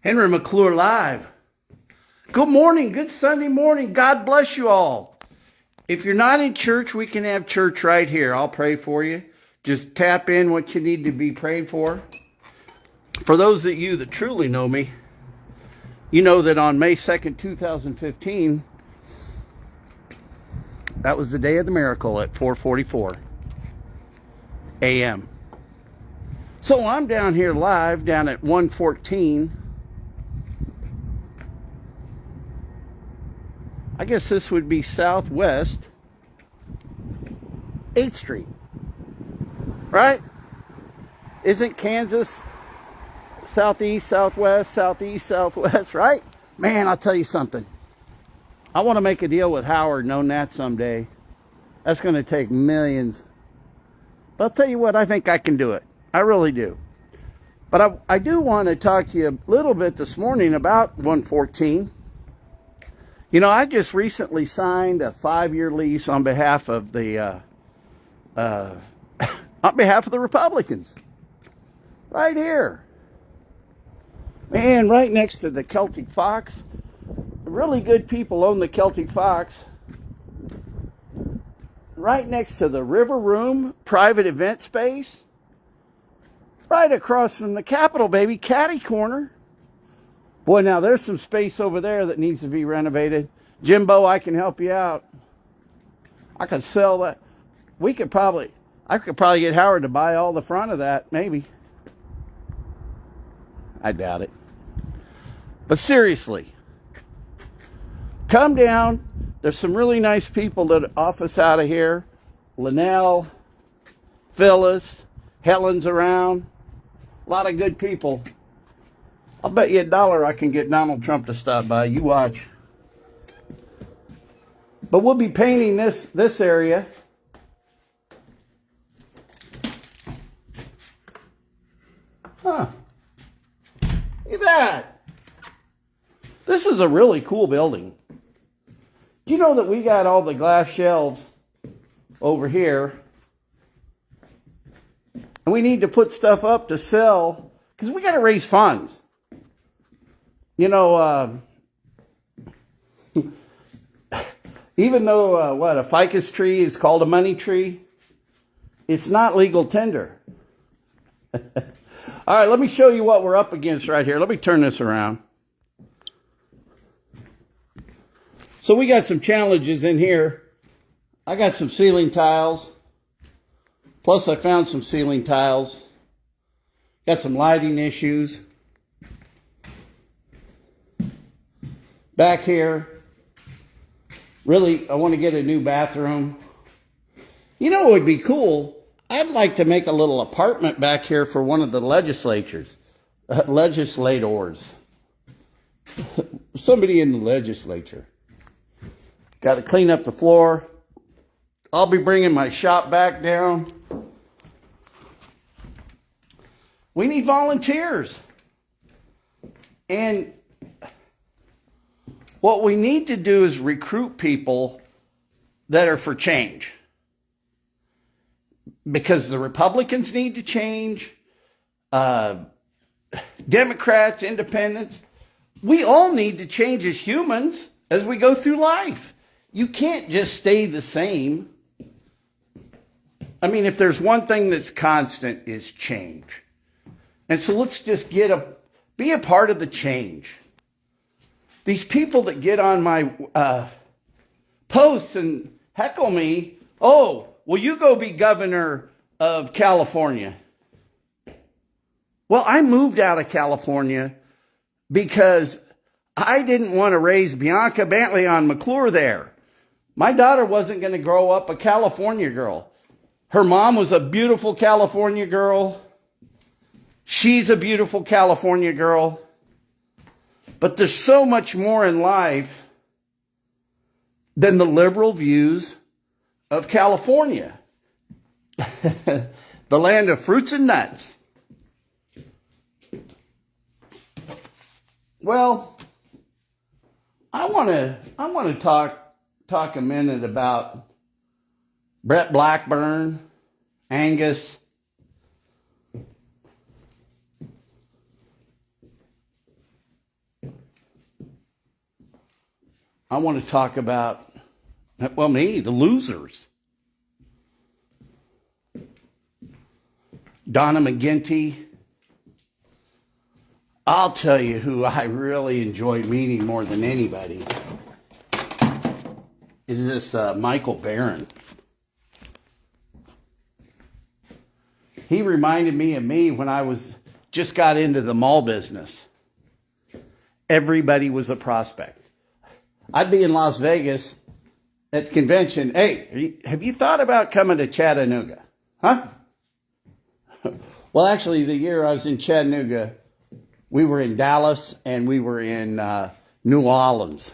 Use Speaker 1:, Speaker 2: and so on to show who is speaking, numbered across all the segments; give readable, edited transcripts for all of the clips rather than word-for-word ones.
Speaker 1: Henry McClure live. Good morning, good Sunday morning. God bless you all. If you're not in church, we can have church right here. I'll pray for you. Just tap in what you need to be prayed for. For those of you that truly know me, you know that on May 2nd, 2015, that was the day of the miracle at 4:44 a.m. So I'm down here live down at 114. I guess this would be Southwest 8th Street, right? Isn't Kansas Southeast, Southwest, right? Man, I'll tell you something. I want to make a deal with Howard and own that someday. That's going to take millions. But I'll tell you what, I think I can do it. I really do. But I do want to talk to you a little bit this morning about 114. You know, I just recently signed a 5-year lease on behalf of the Republicans. Right here. Man, right next to the Celtic Fox. Really good people own the Celtic Fox. Right next to the River Room private event space. Right across from the Capitol, baby, catty corner. Boy, now there's some space over there that needs to be renovated. Jimbo, I can help you out. I could sell that. I could probably get Howard to buy all the front of that, maybe. I doubt it. But seriously, come down. There's some really nice people that office out of here. Linnell, Phyllis, Helen's around. A lot of good people. I'll bet you $1 I can get Donald Trump to stop by. You watch. But we'll be painting this area. Huh. Look at that. This is a really cool building. Do you know that we got all the glass shelves over here? And we need to put stuff up to sell because we got to raise funds. You know, even though, a ficus tree is called a money tree, it's not legal tender. All right, let me show you what we're up against right here. Let me turn this around. So we got some challenges in here. I got some ceiling tiles. Plus I found some ceiling tiles. Got some lighting issues. Back here, really, I want to get a new bathroom. You know what would be cool? I'd like to make a little apartment back here for one of the legislators. Somebody in the legislature. Got to clean up the floor. I'll be bringing my shop back down. We need volunteers. And what we need to do is recruit people that are for change. Because the Republicans need to change. Democrats, independents. We all need to change as humans as we go through life. You can't just stay the same. I mean, if there's one thing that's constant, is change. And so let's just be a part of the change. These people that get on my posts and heckle me, oh, well, you go be governor of California. Well, I moved out of California because I didn't want to raise Bianca Bentley on McClure there. My daughter wasn't going to grow up a California girl. Her mom was a beautiful California girl. She's a beautiful California girl. But there's so much more in life than the liberal views of California. The land of fruits and nuts. Well, I want to talk a minute about Brett Blackburn, Angus, I want to talk about, well, me, the losers. Donna McGinty. I'll tell you who I really enjoyed meeting more than anybody is this Michael Barron. He reminded me of me when I just got into the mall business. Everybody was a prospect. I'd be in Las Vegas at the convention. Hey, have you thought about coming to Chattanooga? Huh? Well, actually, the year I was in Chattanooga, we were in Dallas and we were in New Orleans.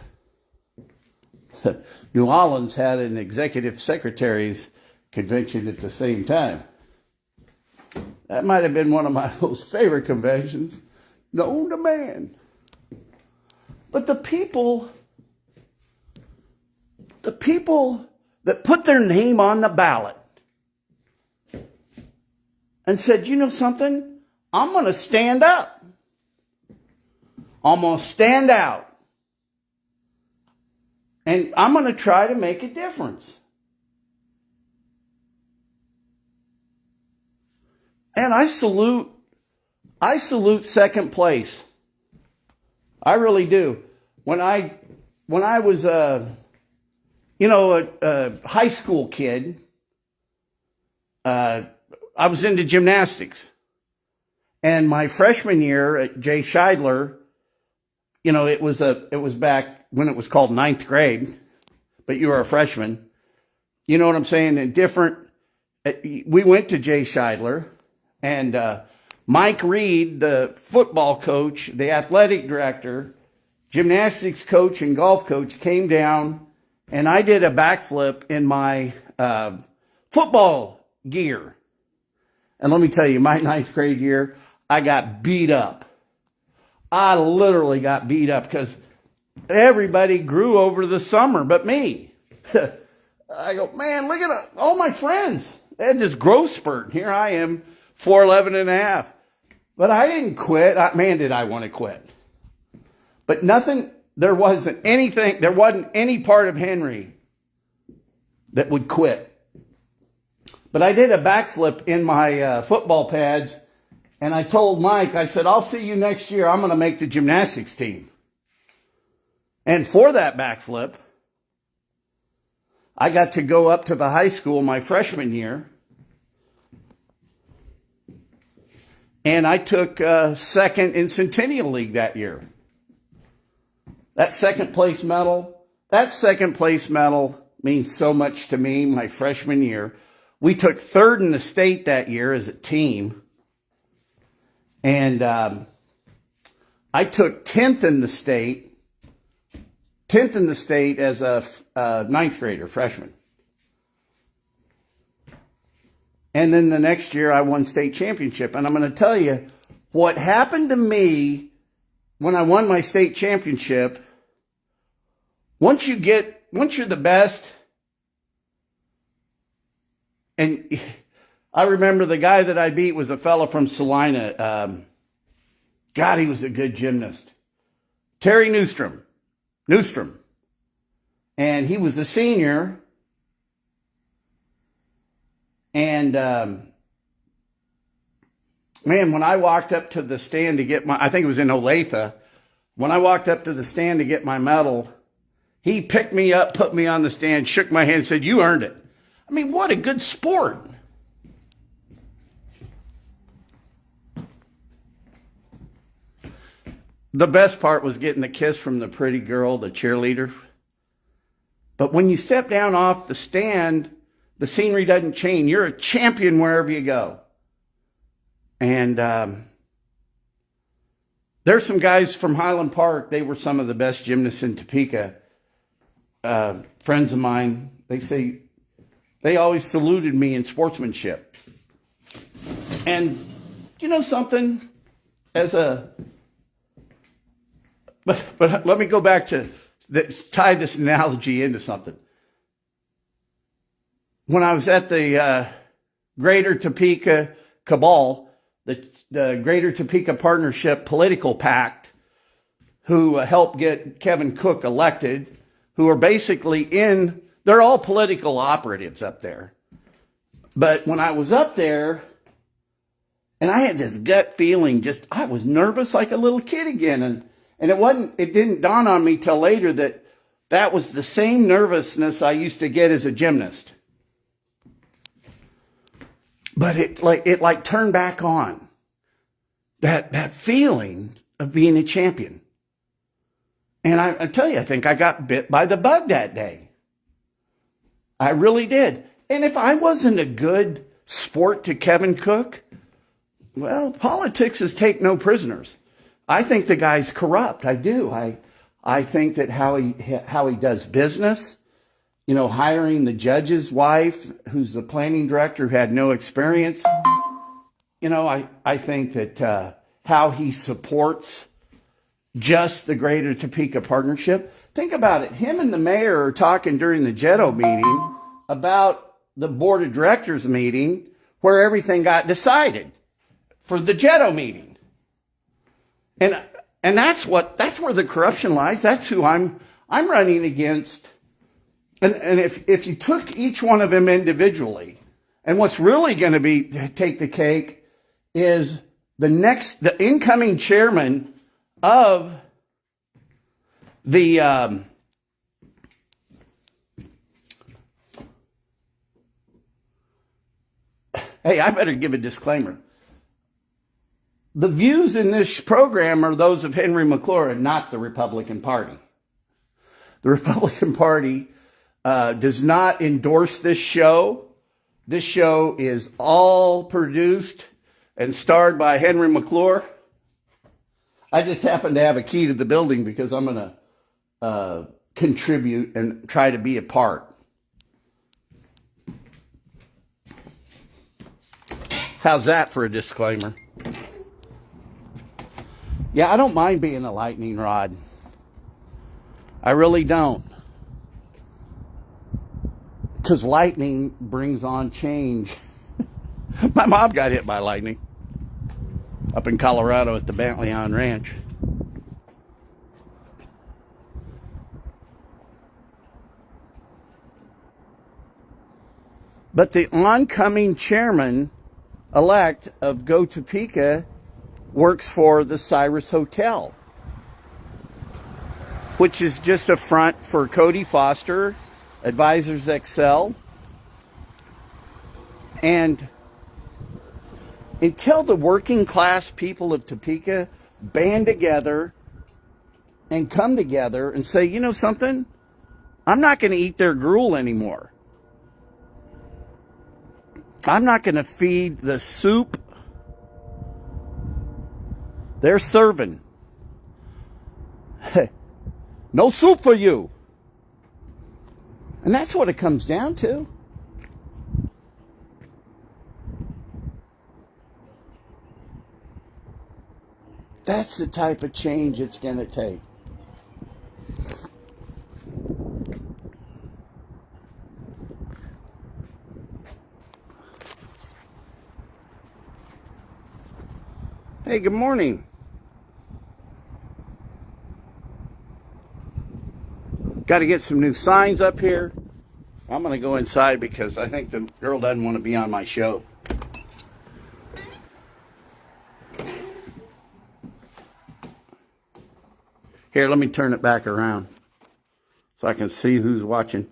Speaker 1: New Orleans had an executive secretary's convention at the same time. That might have been one of my most favorite conventions known to man. But the people that put their name on the ballot and said, you know something? I'm going to stand up. I'm going to stand out. And I'm going to try to make a difference. And I salute second place. I really do. When I was a high school kid, I was into gymnastics. And my freshman year at Jay Scheidler, it was back when it was called ninth grade, but you were a freshman. You know what I'm saying? We went to Jay Scheidler, and Mike Reed, the football coach, the athletic director, gymnastics coach, and golf coach came down, and I did a backflip in my football gear. And let me tell you, my ninth grade year, I got beat up. I literally got beat up because everybody grew over the summer but me. I go, man, look at all my friends. They had this growth spurt. Here I am, 4'11 and a half. But I didn't quit. Man, did I want to quit. But there wasn't any part of Henry that would quit. But I did a backflip in my football pads, and I told Mike, I said, I'll see you next year. I'm going to make the gymnastics team. And for that backflip, I got to go up to the high school my freshman year. And I took second in Centennial League that year. That second place medal means so much to me my freshman year. We took third in the state that year as a team. And I took 10th in the state as a ninth grader, freshman. And then the next year I won state championship. And I'm going to tell you what happened to me when I won my state championship. Once you're the best, and I remember the guy that I beat was a fella from Salina. God, he was a good gymnast. Terry Newstrom. And he was a senior. And, man, when I walked up to the stand to get I think it was in Olathe, when I walked up to the stand to get my medal, he picked me up, put me on the stand, shook my hand, said, you earned it. I mean, what a good sport. The best part was getting the kiss from the pretty girl, the cheerleader. But when you step down off the stand, the scenery doesn't change. You're a champion wherever you go. And there's some guys from Highland Park. They were some of the best gymnasts in Topeka. Friends of mine, they always saluted me in sportsmanship. And you know something? But let me go back to tie this analogy into something. When I was at the Greater Topeka Cabal, the Greater Topeka Partnership Political Pact, who helped get Kevin Cook elected, who are basically they're all political operatives up there. But when I was up there, and I had this gut feeling, I was nervous like a little kid again. And it didn't dawn on me till later that was the same nervousness I used to get as a gymnast. But it turned back on. That feeling of being a champion. And I tell you, I think I got bit by the bug that day. I really did. And if I wasn't a good sport to Kevin Cook, well, politics is take no prisoners. I think the guy's corrupt. I do. I think that how he does business, hiring the judge's wife, who's the planning director, who had no experience. I think that how he supports just the Greater Topeka Partnership. Think about it. Him and the mayor are talking during the Jetto meeting about the board of directors meeting where everything got decided for the Jetto meeting. And that's where the corruption lies. That's who I'm running against. And if you took each one of them individually, and what's really going to take the cake is the incoming chairman of the hey, I better give a disclaimer. The views in this program are those of Henry McClure and not the Republican Party. The Republican Party does not endorse this show. This show is all produced and starred by Henry McClure. I just happen to have a key to the building because I'm going to contribute and try to be a part. How's that for a disclaimer? Yeah, I don't mind being a lightning rod. I really don't. Because lightning brings on change. My mom got hit by lightning up in Colorado at the Bantleon Ranch. But the oncoming chairman-elect of Go Topeka works for the Cyrus Hotel, which is just a front for Cody Foster, Advisors Excel. And until the working class people of Topeka band together and come together and say, you know something? I'm not going to eat their gruel anymore. I'm not going to feed the soup they're serving. No soup for you. And that's what it comes down to. That's the type of change it's going to take. Hey, good morning. Got to get some new signs up here. I'm going to go inside because I think the girl doesn't want to be on my show. Here, let me turn it back around so I can see who's watching.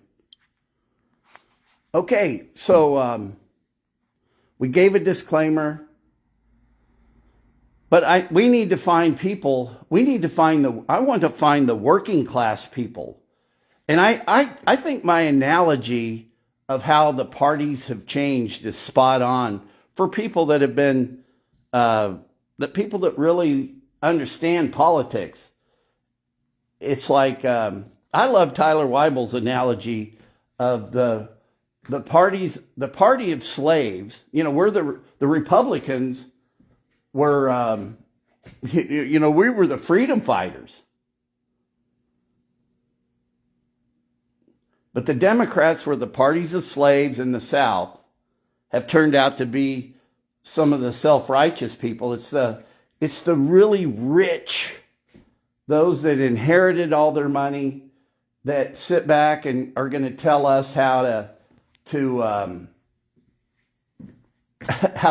Speaker 1: Okay, so we gave a disclaimer. But we need to find people. I want to find the working class people. And I think my analogy of how the parties have changed is spot on for people that have been, people that really understand politics. It's like, I love Tyler Weibel's analogy of the party of slaves. We're the Republicans were, we were the freedom fighters. But the Democrats were the parties of slaves in the South, have turned out to be some of the self-righteous people. It's the really rich, those that inherited all their money, that sit back and are going to tell us how to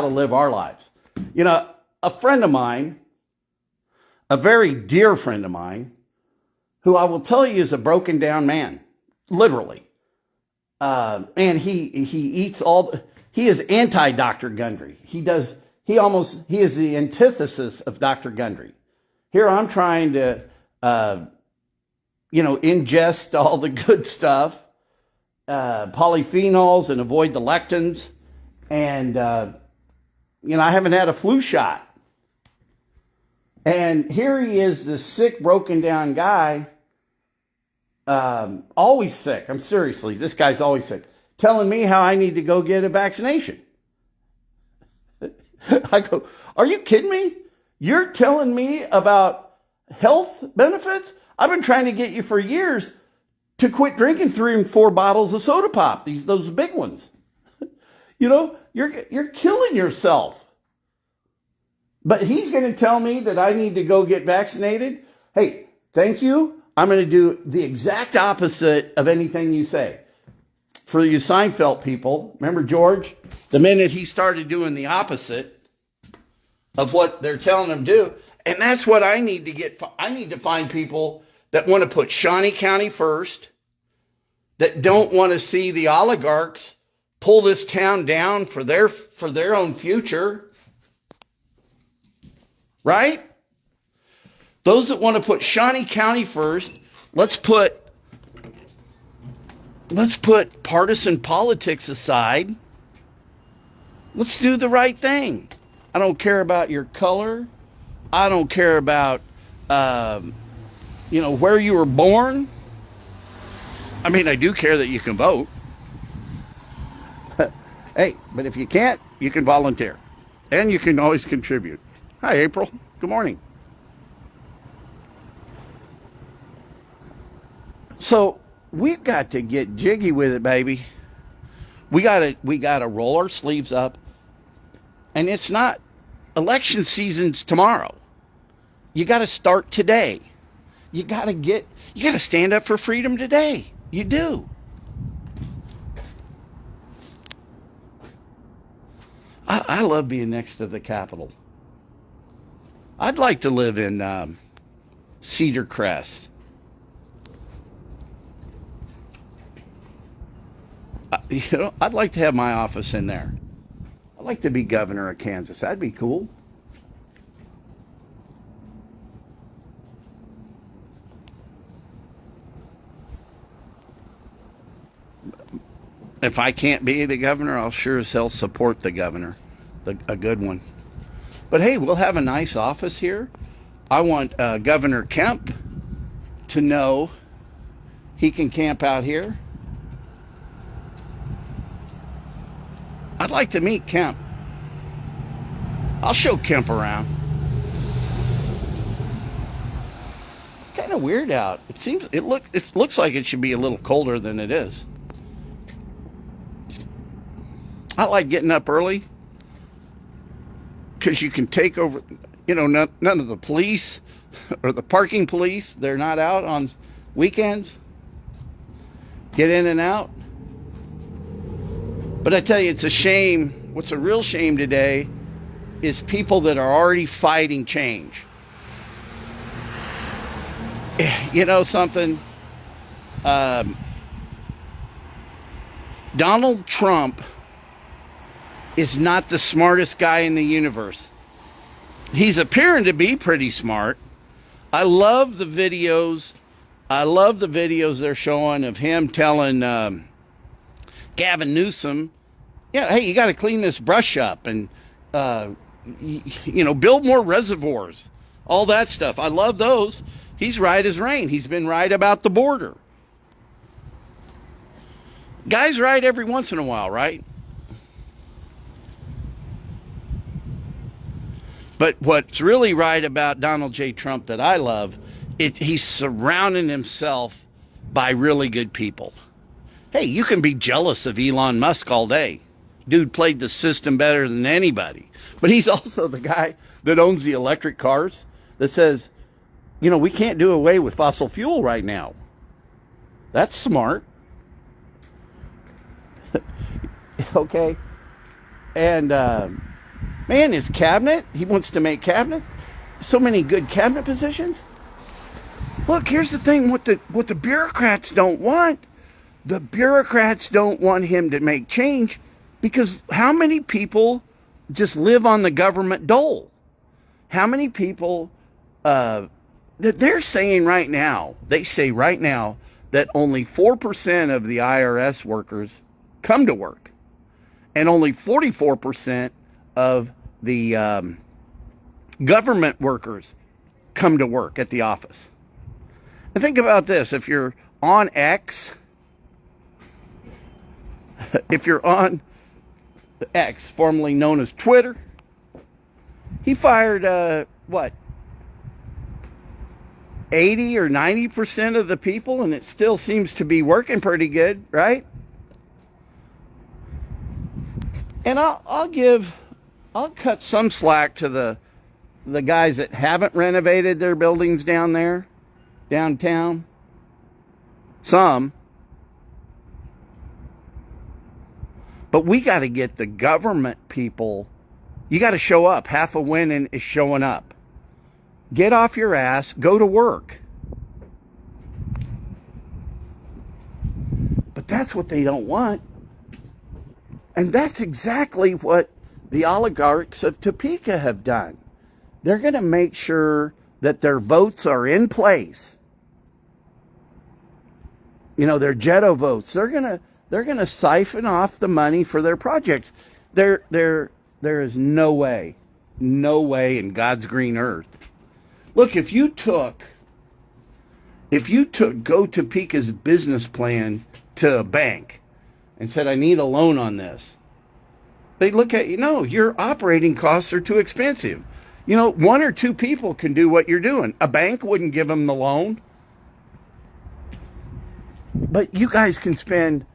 Speaker 1: live our lives. You know, a friend of mine, a very dear friend of mine, who I will tell you is a broken down man, literally. And he eats he is anti-Dr. Gundry. He is the antithesis of Dr. Gundry. Here I'm trying to, ingest all the good stuff, polyphenols, and avoid the lectins. And, I haven't had a flu shot. And here he is, this sick, broken down guy, always sick. Seriously, this guy's always sick, telling me how I need to go get a vaccination. I go, are you kidding me? You're telling me about health benefits? I've been trying to get you for years to quit drinking 3 and 4 bottles of soda pop, those big ones. You're killing yourself. But he's going to tell me that I need to go get vaccinated. Hey, thank you. I'm going to do the exact opposite of anything you say. For you Seinfeld people, remember George? The minute he started doing the opposite of what they're telling him to do, and that's what I need to get. I need to find people that want to put Shawnee County first, that don't want to see the oligarchs pull this town down for their own future. Right? Those that want to put Shawnee County first, let's put partisan politics aside. Let's do the right thing. I don't care about your color. I don't care about, where you were born. I mean, I do care that you can vote. Hey, but if you can't, you can volunteer. And you can always contribute. Hi, April. Good morning. So we've got to get jiggy with it, baby. We gotta roll our sleeves up. And it's not election season's tomorrow. You got to start today. You got to stand up for freedom today. You do. I love being next to the Capitol. I'd like to live in Cedar Crest. I'd like to have my office in there. I'd like to be governor of Kansas. That'd be cool. If I can't be the governor, I'll sure as hell support the governor, a good one. But hey, we'll have a nice office here. I want Governor Kemp to know he can camp out here. I'd like to meet Kemp. I'll show Kemp around. It's kind of weird out. It looks like it should be a little colder than it is. I like getting up early because you can take over, none of the police or the parking police, they're not out on weekends. Get in and out. But I tell you, it's a shame. What's a real shame today is people that are already fighting change. You know something? Donald Trump is not the smartest guy in the universe. He's appearing to be pretty smart. I love the videos. They're showing of him telling Gavin Newsom, hey, you got to clean this brush up and, build more reservoirs. All that stuff. I love those. He's right as rain. He's been right about the border. Guy's right every once in a while, right? But what's really right about Donald J. Trump that I love, he's surrounding himself by really good people. Hey, you can be jealous of Elon Musk all day. Dude played the system better than anybody. But he's also the guy that owns the electric cars that says, we can't do away with fossil fuel right now. That's smart. Okay. And, man, his cabinet, he wants to make cabinet. So many good cabinet positions. Look, here's the thing, what the bureaucrats don't want. The bureaucrats don't want him to make change because how many people just live on the government dole? How many people, that they're saying right now, they say right now that only 4% of the IRS workers come to work. And only 44% of the government workers come to work at the office. And think about this. If you're on X, formerly known as Twitter, he fired, 80 or 90% of the people, and it still seems to be working pretty good, right? And I'll cut some slack to the guys that haven't renovated their buildings down there, downtown. Some. But we got to get the government people. You got to show up. Half of winning is showing up. Get off your ass. Go to work. But that's what they don't want. And that's exactly what the oligarchs of Topeka have done. They're going to make sure that their votes are in place. You know, their Jetto votes. They're going to siphon off the money for their projects. There is no way in God's green earth. Look, if you took Go Topeka's business plan to a bank and said, I need a loan on this, they'd look at you, no, your operating costs are too expensive. You know, one or two people can do what you're doing. A bank wouldn't give them the loan. But you guys can spend,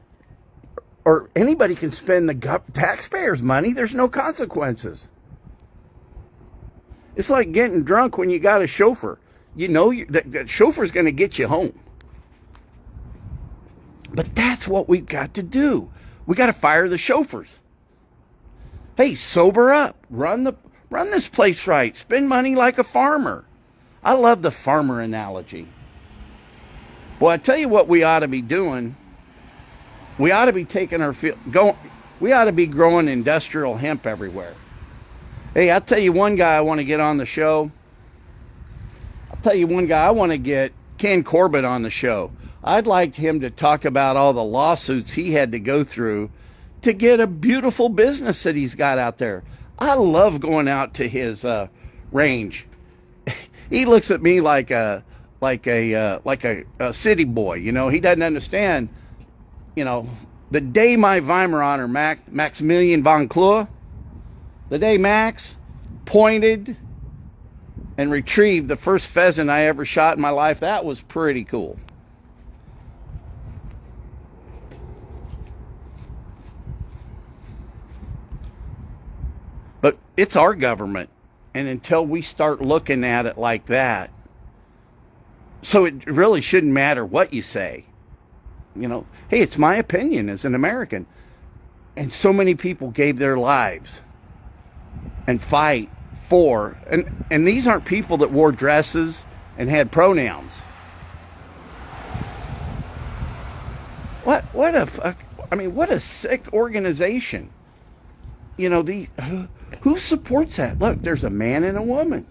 Speaker 1: or anybody can spend the taxpayers' money. There's no consequences. It's like getting drunk when you got a chauffeur. You know that chauffeur's going to get you home. But that's what we've got to do. We got to fire the chauffeurs. Hey, sober up. Run this place right. Spend money like a farmer. I love the farmer analogy. Well, I tell you what we ought to be doing. We ought to be taking our we ought to be growing industrial hemp everywhere. Hey, I'll tell you one guy I want to get on the show. I'll tell you one guy I want to get Ken Corbett on the show. I'd like him to talk about all the lawsuits he had to go through to get a beautiful business that he's got out there. I love going out to his range. He looks at me like a city boy. You know, he doesn't understand. You know, the day my Weimaraner Maximilian von McClure, the day Max pointed and retrieved the first pheasant I ever shot in my life, that was pretty cool. But it's our government, and until we start looking at it like that, so it really shouldn't matter what you say. You know, hey, it's my opinion as an American. And so many people gave their lives and fight for, and these aren't people that wore dresses and had pronouns. What a sick organization. You know, who supports that? Look, there's a man and a woman.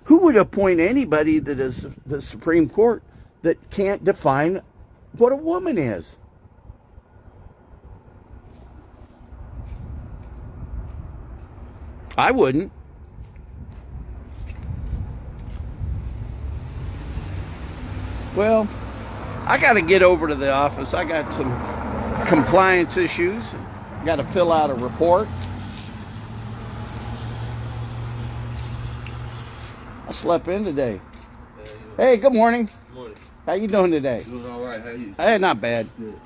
Speaker 1: Who would appoint anybody that is the Supreme Court that can't define what a woman is? I wouldn't. Well, I got to get over to the office. I got some compliance issues. Got to fill out a report. I slept in today. Hey, good morning.
Speaker 2: Good morning.
Speaker 1: How you doing today?
Speaker 2: Doing all right. How are you?
Speaker 1: Hey, not bad.
Speaker 2: Good.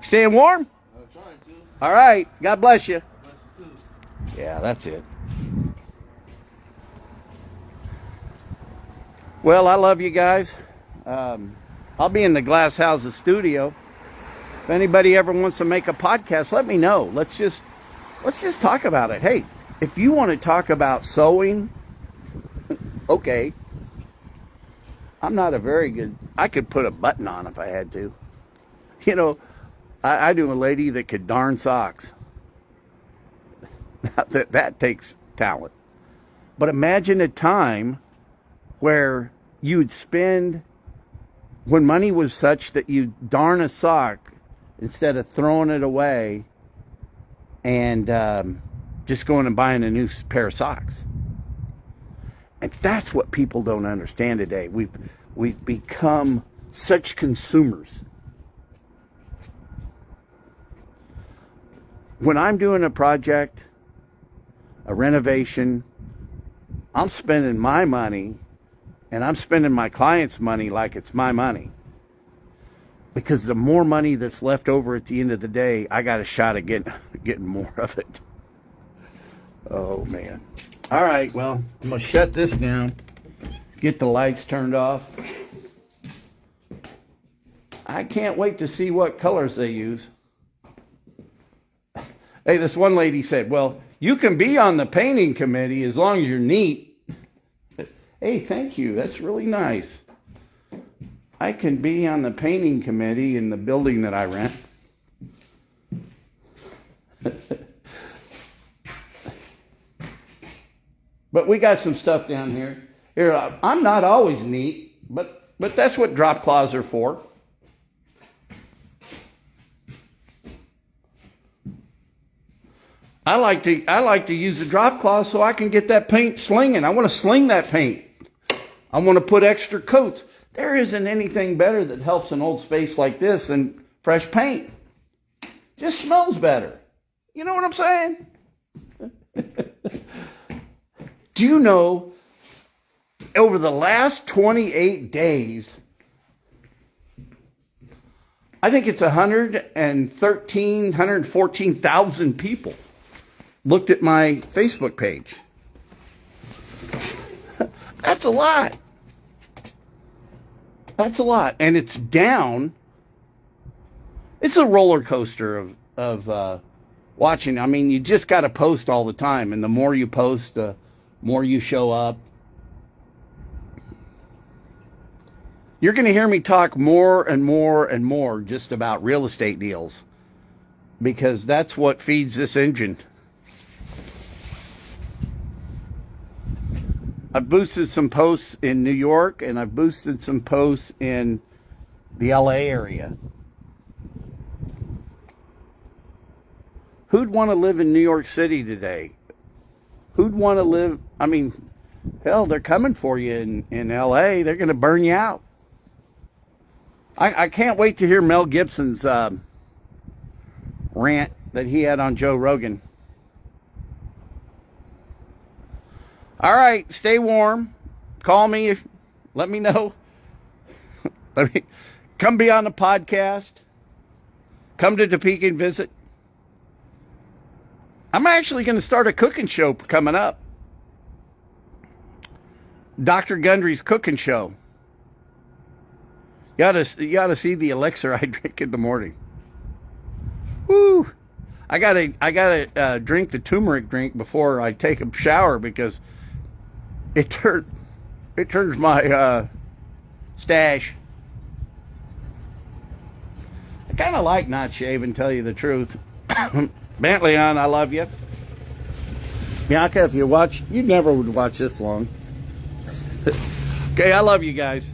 Speaker 1: Staying warm?
Speaker 2: I'm trying to.
Speaker 1: All right. God bless you.
Speaker 2: Bless you too.
Speaker 1: Yeah, that's it. Well, I love you guys. I'm I'll be in the Glass Houses studio. If anybody ever wants to make a podcast, let me know. Let's just talk about it. Hey, if you want to talk about sewing, okay. I'm not a very good, I could put a button on if I had to. You know, I knew a lady that could darn socks. That takes talent. But imagine a time where you'd spend, when money was such that you'd darn a sock instead of throwing it away and just going and buying a new pair of socks. And that's what people don't understand today. We've become such consumers. When I'm doing a project, a renovation, I'm spending my money and I'm spending my client's money like it's my money. Because the more money that's left over at the end of the day, I got a shot at getting more of it. Oh, man. All right, well, I'm going to shut this down. Get the lights turned off. I can't wait to see what colors they use. Hey, this one lady said, well, you can be on the painting committee as long as you're neat. Hey, thank you. That's really nice. I can be on the painting committee in the building that I rent. But we got some stuff down here. Here, I'm not always neat, but that's what drop cloths are for. I like to use the drop cloth so I can get that paint slinging. I want to sling that paint. I want to put extra coats. There isn't anything better that helps an old space like this than fresh paint. Just smells better. You know what I'm saying? Do you know, over the last 28 days, I think it's 114,000 people looked at my Facebook page. That's a lot. That's a lot. And it's down. It's a roller coaster of watching. I mean, you just got to post all the time. And the more you post, the more you show up. You're going to hear me talk more and more and more just about real estate deals. Because that's what feeds this engine. I've boosted some posts in New York, and I've boosted some posts in the LA area. Who'd want to live in New York City today? Who'd want to live, I mean, hell, they're coming for you in LA. They're going to burn you out. I can't wait to hear Mel Gibson's rant that he had on Joe Rogan. All right, stay warm. Call me. Let me know. Let me come be on the podcast. Come to Topeka and visit. I'm actually going to start a cooking show coming up. Dr. Gundry's cooking show. You ought to see the elixir I drink in the morning. Woo! I gotta drink the turmeric drink before I take a shower because it turns my stash. I kind of like not shaving, tell you the truth. Bentley on, I love you. Bianca, if you watch, you never would watch this long. Okay, I love you guys.